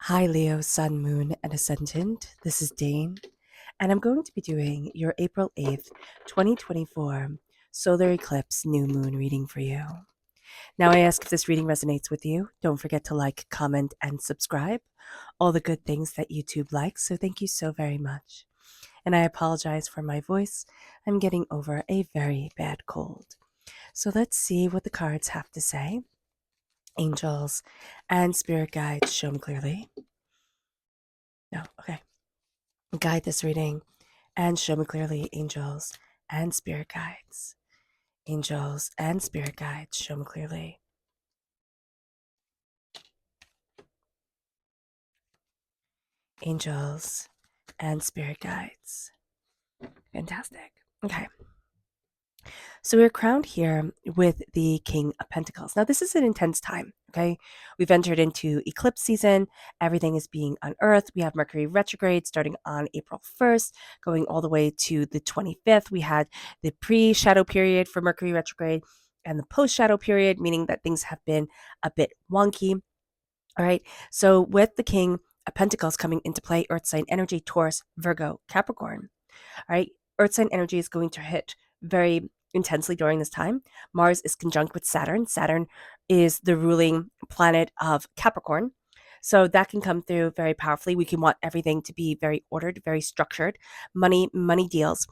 Hi, Leo, Sun, Moon, and Ascendant. This is Dane, and I'm going to be doing your April 8th, 2024 solar eclipse new moon reading for you. Now, I ask if this reading resonates with you. Don't forget to like, comment, and subscribe. All the good things that YouTube likes, so thank you so very much. And I apologize for my voice. I'm getting over a very bad cold. So let's see what the cards have to say. Angels and spirit guides, show me clearly. No, okay. Guide this reading and show me clearly, angels and spirit guides. Angels and spirit guides, show me clearly. Angels and spirit guides. Fantastic. Okay. So we're crowned here with the King of Pentacles. Now, this is an intense time, okay? We've entered into eclipse season. Everything is being unearthed. We have Mercury retrograde starting on April 1st, going all the way to the 25th. We had the pre-shadow period for Mercury retrograde and the post-shadow period, meaning that things have been a bit wonky. All right. So with the King of Pentacles coming into play, Earth sign energy, Taurus, Virgo, Capricorn. All right. Earth sign energy is going to hit very intensely during this time. Mars is conjunct with Saturn. Saturn is the ruling planet of Capricorn. So that can come through very powerfully. We can want everything to be very ordered, very structured. Money deals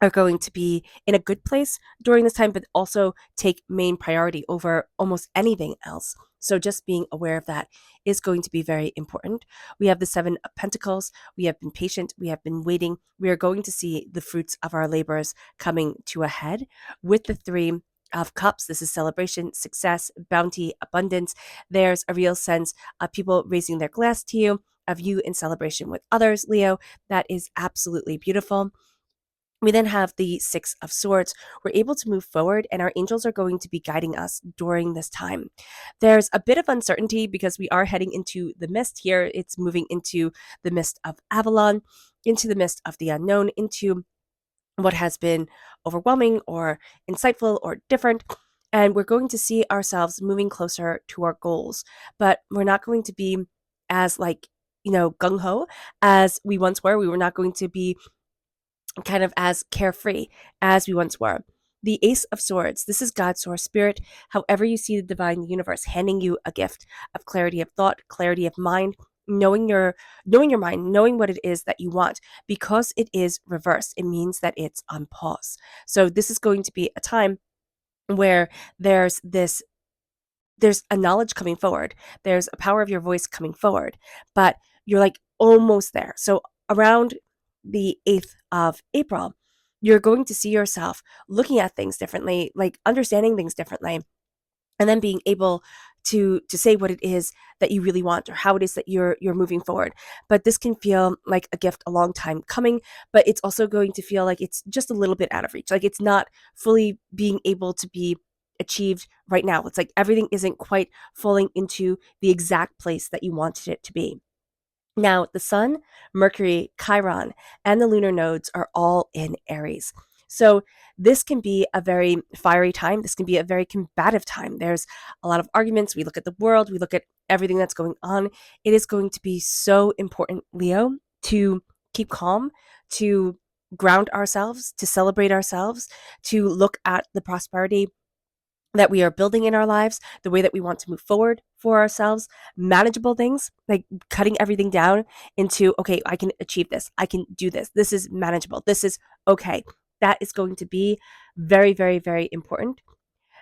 are going to be in a good place during this time, but also take main priority over almost anything else. So just being aware of that is going to be very important. We have the Seven of Pentacles. We have been patient. We have been waiting. We are going to see the fruits of our labors coming to a head. With the Three of Cups, this is celebration, success, bounty, abundance. There's a real sense of people raising their glass to you, of you in celebration with others, Leo. That is absolutely beautiful. We then have the Six of Swords. We're able to move forward, and our angels are going to be guiding us during this time. There's a bit of uncertainty because we are heading into the mist here. It's moving into the mist of Avalon, into the mist of the unknown, into what has been overwhelming or insightful or different. And we're going to see ourselves moving closer to our goals, but we're not going to be as gung ho as we once were. We were not going to be kind of as carefree as we once were. The Ace of Swords, this is God's source spirit. However you see the divine universe handing you a gift of clarity of thought, clarity of mind, knowing your mind, knowing what it is that you want. Because it is reversed, it means that it's on pause. So this is going to be a time where there's a knowledge coming forward. There's a power of your voice coming forward, but you're like almost there. So around the 8th of April, you're going to see yourself looking at things differently, like understanding things differently, and then being able to say what it is that you really want or how it is that you're moving forward. But this can feel like a gift a long time coming, but it's also going to feel like it's just a little bit out of reach. Like it's not fully being able to be achieved right now. It's like everything isn't quite falling into the exact place that you wanted it to be. Now, the Sun, Mercury, Chiron, and the lunar nodes are all in Aries. So this can be a very fiery time. This can be a very combative time. There's a lot of arguments. We look at the world. We look at everything that's going on. It is going to be so important, Leo, to keep calm, to ground ourselves, to celebrate ourselves, to look at the prosperity that we are building in our lives, the way that we want to move forward for ourselves, manageable things, like cutting everything down into, okay, I can achieve this. I can do this. This is manageable. This is okay. That is going to be very, very, very important.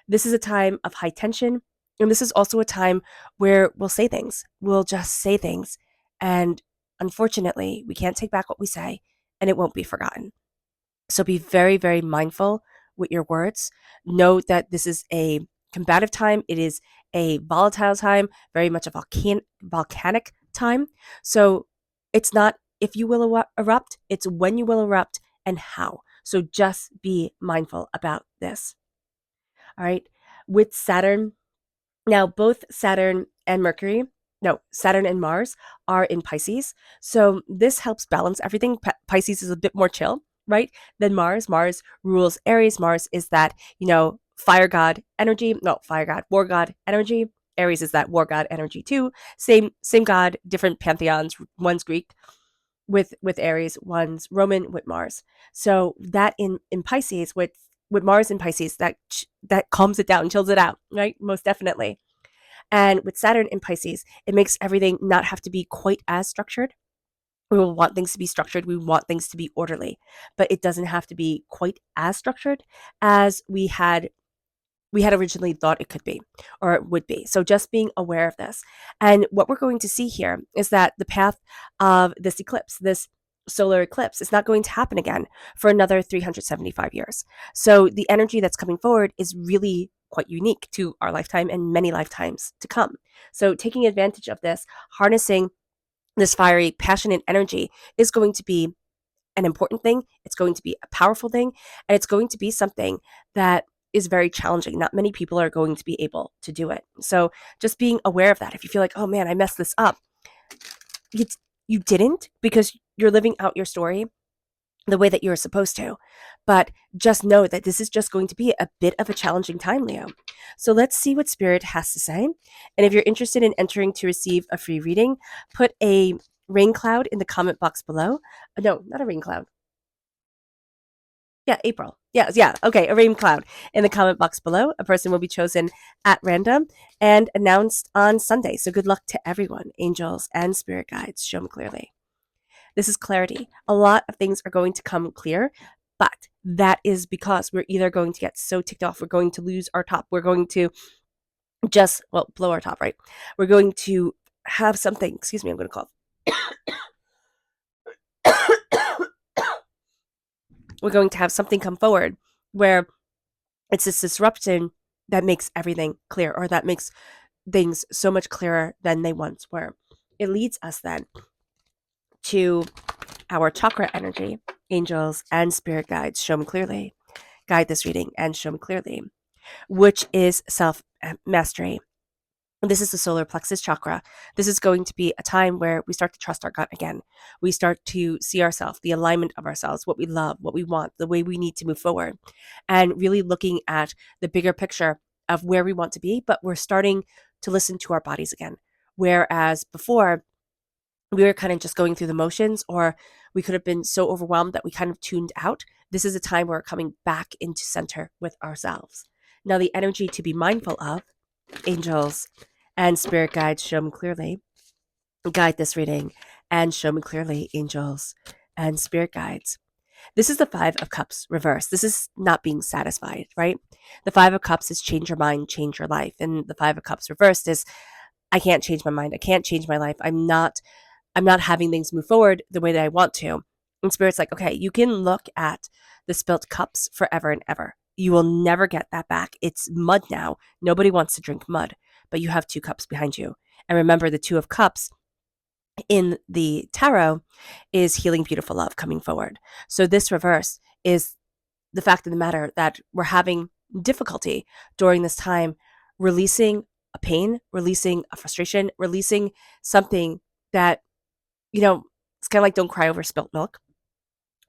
This is a time of high tension. And this is also a time where we'll say things. We'll just say things. And unfortunately, we can't take back what we say and it won't be forgotten. So be very, very mindful with your words. Know that this is a combative time. It is a volatile time, very much a volcanic time. So it's not if you will erupt, it's when you will erupt and how. So just be mindful about this. All right. With Saturn, now both Saturn and Mars are in Pisces. So this helps balance everything. Pisces is a bit more chill, right? Than Mars. Mars rules Aries. Mars is that, fire god energy, no, fire god, war god energy. Aries is that war god energy too. Same god, different pantheons. One's Greek with Aries, one's Roman with Mars. So that in Pisces with Mars in Pisces, that calms it down, chills it out, right? Most definitely. And with Saturn in Pisces, it makes everything not have to be quite as structured. We will want things to be structured. We want things to be orderly, but it doesn't have to be quite as structured as we had originally thought it could be or it would be. So just being aware of this. And what we're going to see here is that the path of this eclipse, this solar eclipse, is not going to happen again for another 375 years. So the energy that's coming forward is really quite unique to our lifetime and many lifetimes to come. So taking advantage of this, harnessing this fiery, passionate energy is going to be an important thing. It's going to be a powerful thing. And it's going to be something that is very challenging. Not many people are going to be able to do it. So just being aware of that. If you feel like, oh man, I messed this up, you didn't, because you're living out your story the way that you're supposed to. But just know that this is just going to be a bit of a challenging time, Leo. So let's see what Spirit has to say. And if you're interested in entering to receive a free reading, put a rain cloud in the comment box below. No, not a rain cloud. Yeah, April. Yeah. Okay, a rain cloud in the comment box below. A person will be chosen at random and announced on Sunday. So good luck to everyone. Angels and spirit guides, show me clearly. This is clarity. A lot of things are going to come clear, but that is because we're either going to get so ticked off, we're going to lose our top, we're going to blow our top, right? We're going to have something, excuse me, I'm going to cough. We're going to have something come forward where it's this disruption that makes everything clear, or that makes things so much clearer than they once were. It leads us then to our chakra energy. Angels and spirit guides, show me clearly. Guide this reading and show me clearly, which is self-mastery. This is the solar plexus chakra. This is going to be a time where we start to trust our gut again. We start to see ourselves, the alignment of ourselves, what we love, what we want, the way we need to move forward, and really looking at the bigger picture of where we want to be. But we're starting to listen to our bodies again. Whereas before, we were kind of just going through the motions, or we could have been so overwhelmed that we kind of tuned out. This is a time where we're coming back into center with ourselves. Now, the energy to be mindful of, angels and spirit guides, show me clearly. Guide this reading and show me clearly, angels and spirit guides. This is the Five of Cups reversed. This is not being satisfied, right? The Five of Cups is change your mind, change your life. And the Five of Cups reversed is I can't change my mind. I can't change my life. I'm not having things move forward the way that I want to. And Spirit's like, okay, you can look at the spilt cups forever and ever. You will never get that back. It's mud now. Nobody wants to drink mud, but you have two cups behind you. And remember, the Two of Cups in the tarot is healing, beautiful love coming forward. So this reverse is the fact of the matter that we're having difficulty during this time releasing a pain, releasing a frustration, releasing something that, it's kind of like don't cry over spilt milk.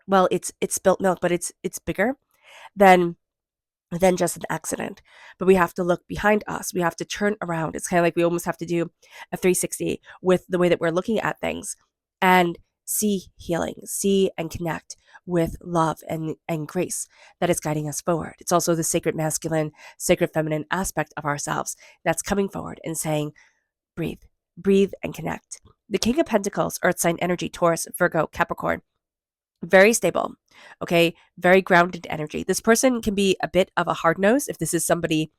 Well, it's spilt milk, but it's bigger than just an accident. But we have to look behind us. We have to turn around. It's kind of like we almost have to do a 360 with the way that we're looking at things and see healing, see and connect with love and grace that is guiding us forward. It's also the sacred masculine, sacred feminine aspect of ourselves that's coming forward and saying, breathe and connect. The King of Pentacles, Earth sign energy, Taurus, Virgo, Capricorn, very stable, okay? Very grounded energy. This person can be a bit of a hard nose if this is somebody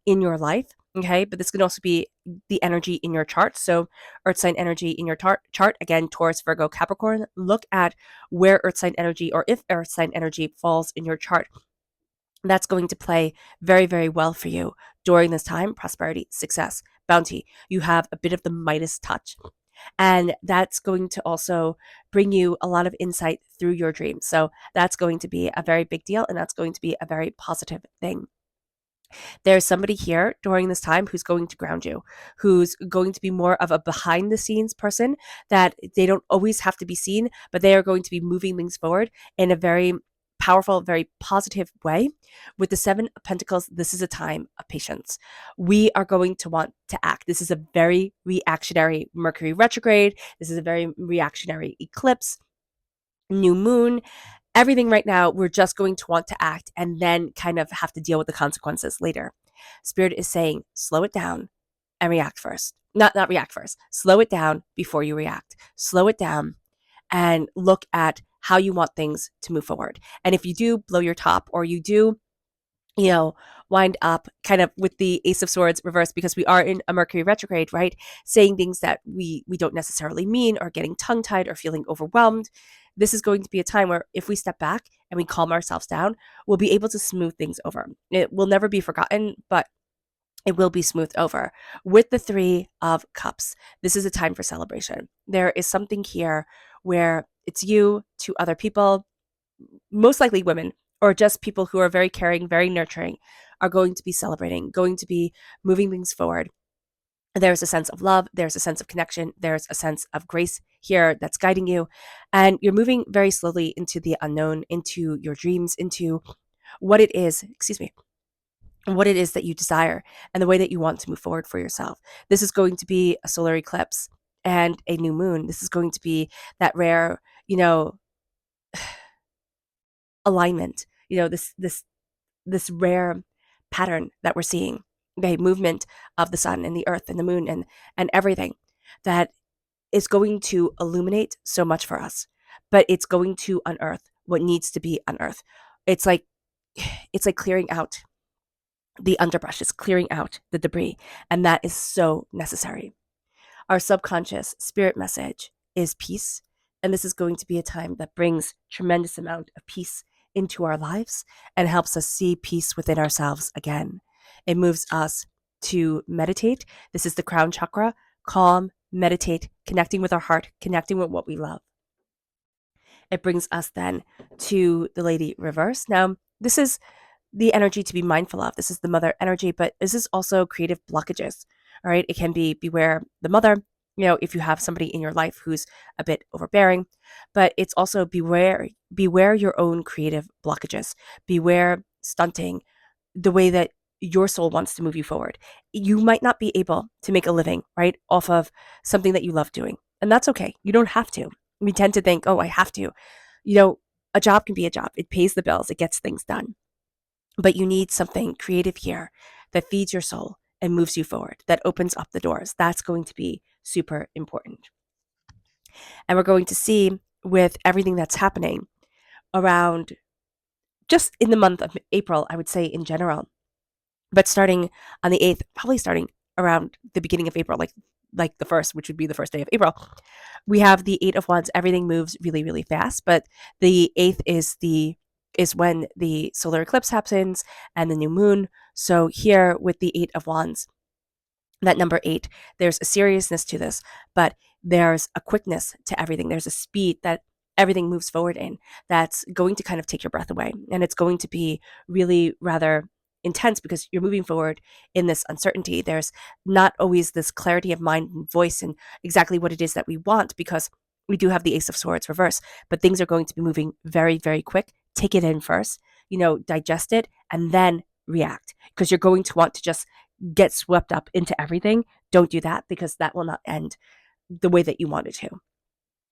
in your life, okay? But this can also be the energy in your chart. So Earth sign energy in your chart, again, Taurus, Virgo, Capricorn, look at where Earth sign energy, or if Earth sign energy falls in your chart. That's going to play very, very well for you during this time. Prosperity, success, bounty. You have a bit of the Midas touch. And that's going to also bring you a lot of insight through your dreams. So that's going to be a very big deal, and that's going to be a very positive thing. There's somebody here during this time who's going to ground you, who's going to be more of a behind the scenes person, that they don't always have to be seen, but they are going to be moving things forward in a very powerful, very positive way. With the Seven of Pentacles, this is a time of patience. We are going to want to act. This is a very reactionary Mercury retrograde. This is a very reactionary eclipse, new moon. Everything right now, we're just going to want to act and then kind of have to deal with the consequences later. Spirit is saying, slow it down and react first. Not react first. Slow it down before you react. Slow it down and look at how you want things to move forward. And if you do blow your top, or you do, wind up kind of with the Ace of Swords reversed, because we are in a Mercury retrograde, right? Saying things that we don't necessarily mean, or getting tongue tied, or feeling overwhelmed. This is going to be a time where if we step back and we calm ourselves down, we'll be able to smooth things over. It will never be forgotten, but it will be smoothed over. With the Three of Cups, this is a time for celebration. There is something here where it's you to other people, most likely women, or just people who are very caring, very nurturing, are going to be celebrating, going to be moving things forward. There's a sense of love, there's a sense of connection, there's a sense of grace here that's guiding you. And you're moving very slowly into the unknown, into your dreams, into what it is, what it is that you desire, and the way that you want to move forward for yourself. This is going to be a solar eclipse and a new moon. This is going to be that rare, alignment, this rare pattern that we're seeing, okay, movement of the sun and the earth and the moon and everything that is going to illuminate so much for us, but it's going to unearth what needs to be unearthed. It's like clearing out the underbrush, is clearing out the debris, and that is so necessary. Our subconscious spirit message is peace, and this is going to be a time that brings tremendous amount of peace into our lives and helps us see peace within ourselves again. It moves us to meditate. This is the crown chakra. Calm, meditate, connecting with our heart, connecting with what we love. It brings us then to the Lady Reverse. Now, this is the energy to be mindful of. This is the mother energy, but this is also creative blockages. All right. It can be beware the mother, if you have somebody in your life who's a bit overbearing, but it's also beware your own creative blockages. Beware stunting the way that your soul wants to move you forward. You might not be able to make a living, right, off of something that you love doing. And that's okay. You don't have to. We tend to think, oh, I have to. A job can be a job. It pays the bills. It gets things done. But you need something creative here that feeds your soul and moves you forward, that opens up the doors. That's going to be super important. And we're going to see, with everything that's happening around just in the month of April, I would say in general, but starting on the 8th, probably starting around the beginning of April, like the 1st, which would be the first day of April, we have the 8 of Wands. Everything moves really, really fast, but the 8th is when the solar eclipse happens and the new moon. So here with the 8 of Wands, that number 8, there's a seriousness to this, but there's a quickness to everything. There's a speed that everything moves forward in that's going to kind of take your breath away. And it's going to be really rather intense because you're moving forward in this uncertainty. There's not always this clarity of mind and voice and exactly what it is that we want, because we do have the Ace of Swords reverse, but things are going to be moving very, very quick. Take it in first, digest it, and then react, because you're going to want to just get swept up into everything. Don't do that, because that will not end the way that you want it to.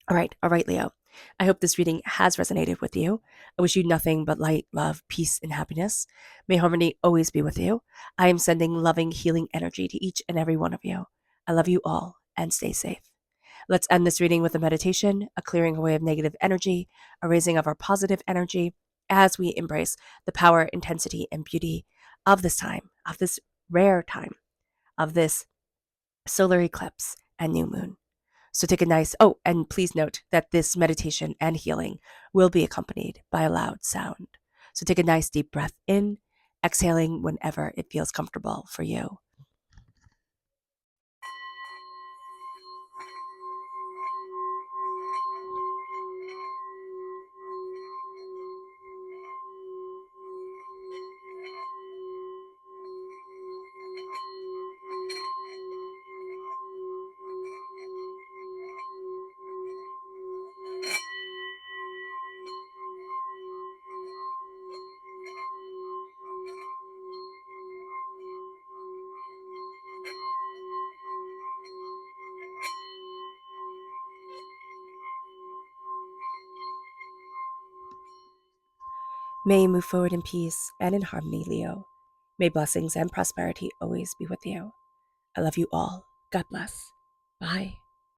All right, Leo. I hope this reading has resonated with you. I wish you nothing but light, love, peace, and happiness. May harmony always be with you. I am sending loving, healing energy to each and every one of you. I love you all, and stay safe. Let's end this reading with a meditation, a clearing away of negative energy, a raising of our positive energy as we embrace the power, intensity, and beauty of this time, of this rare time, of this solar eclipse and new moon. So take a nice, and please note that this meditation and healing will be accompanied by a loud sound. So take a nice deep breath in, exhaling whenever it feels comfortable for you. May you move forward in peace and in harmony, Leo. May blessings and prosperity always be with you. I love you all. God bless. Bye.